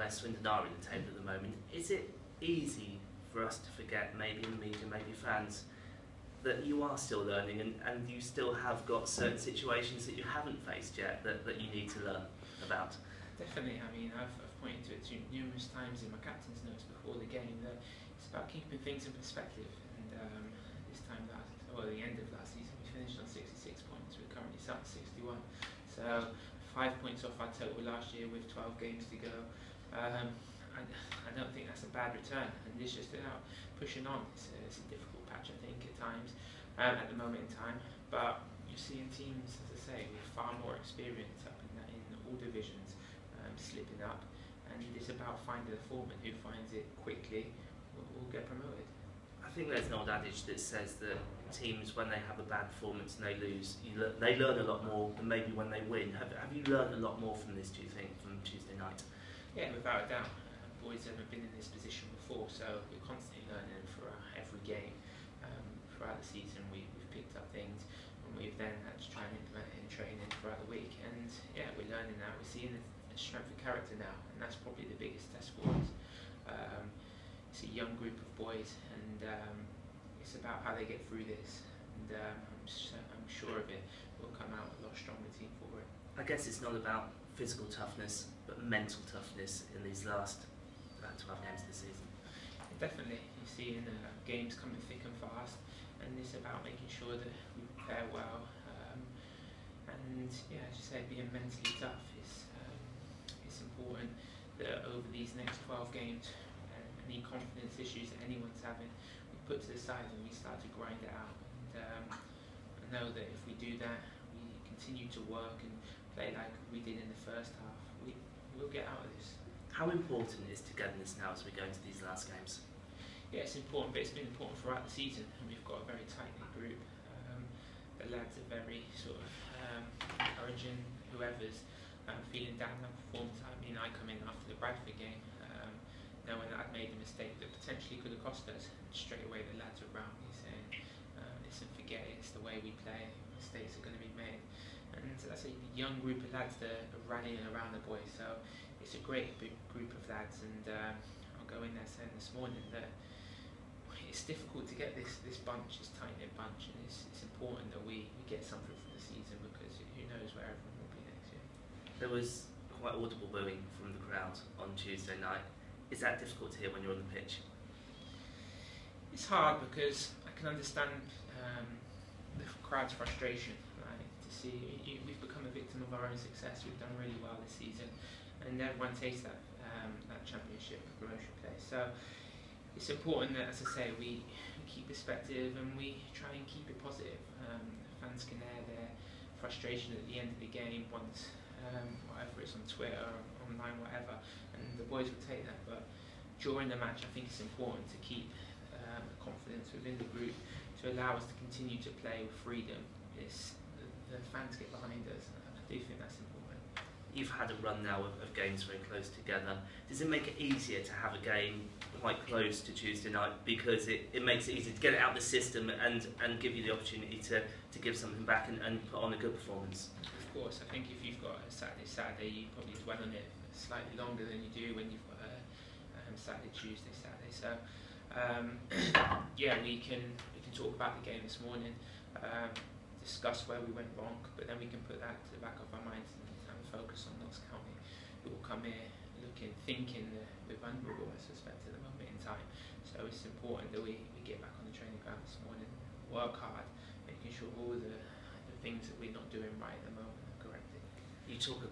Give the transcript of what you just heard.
where Swindon are in the table at the moment, is it easy for us to forget, maybe in the media, maybe fans, that you are still learning and you still have got certain situations that you haven't faced yet that you need to learn about? Definitely. I mean, I've pointed to it numerous times in my captain's notes before the game that it's about keeping things in perspective. And this time, the end of last season, we finished on 66 points. We're currently sat at 61. So 5 points off our total last year with 12 games to go. I don't think that's a bad return, and it's just about pushing on. It's a difficult patch, I think, at times, at the moment in time. But you're seeing teams, as I say, with far more experience up in all divisions, slipping up, and it's about finding a foreman who finds it quickly will get promoted. I think there's an old adage that says that teams, when they have a bad performance and they lose, they learn a lot more than maybe when they win. Have you learned a lot more from this, do you think, from Tuesday night? Yeah, without a doubt. Boys haven't been in this position before, so we're constantly learning for every game. Throughout the season, we've picked up things, and we've then had to try and implement it in training throughout the week. And yeah, we're learning that. We're seeing a strength of character now, and that's probably the biggest test for us. It's a young group of boys, and it's about how they get through this. And I'm sure of it. We'll come out a lot stronger team for it. I guess it's not about physical toughness, but mental toughness in these last 12 games this season. Definitely, you're seeing games coming thick and fast, and it's about making sure that we prepare well. And yeah, as you say, being mentally tough is it's important that over these next 12 games, any confidence issues that anyone's having, we put to the side and we start to grind it out. And I know that if we do that, we continue to work and play like we did in the first half, we'll get out of this. How important is togetherness now as we go into these last games? Yeah, it's important, but it's been important throughout the season, and we've got a very tight-knit group. The lads are very sort of encouraging whoever's feeling down on performance. I mean, I come in after the Bradford game, knowing that I'd made a mistake that potentially could have cost us. And straight away, the lads around me saying, "Listen, forget it. It's the way we play. Mistakes are going to be made." And I say, the young group of lads that are rallying around the boys. So it's a great group of lads, and I'll go in there saying this morning that it's difficult to get this bunch, this tight-knit bunch, and it's important that we get something from the season, because who knows where everyone will be next year. There was quite audible booing from the crowd on Tuesday night. Is that difficult to hear when you're on the pitch? It's hard, because I can understand the crowd's frustration. To see we've become a victim of our own success. We've done really well this season, and everyone takes that championship promotion place. So it's important that, as I say, we keep perspective and we try and keep it positive. Fans can air their frustration at the end of the game once, whatever it's on Twitter or online, whatever, and the boys will take that. But during the match, I think it's important to keep confidence within the group to allow us to continue to play with freedom. The fans get behind us, and I do think that's important. You've had a run now of games very close together. Does it make it easier to have a game quite close to Tuesday night, because it makes it easier to get it out of the system and give you the opportunity to give something back and put on a good performance? Of course, I think if you've got a Saturday, you probably dwell on it slightly longer than you do when you've got a Saturday, Saturday. So yeah, we can talk about the game this morning, discuss where we went wrong, but then we can put that to the back of our minds and focus on Notts County, who will come here thinking that we're vulnerable, I suspect, at the moment in time. So it's important that we get back on the training ground this morning, work hard, making sure all the things that we're not doing right at the moment are corrected. You talk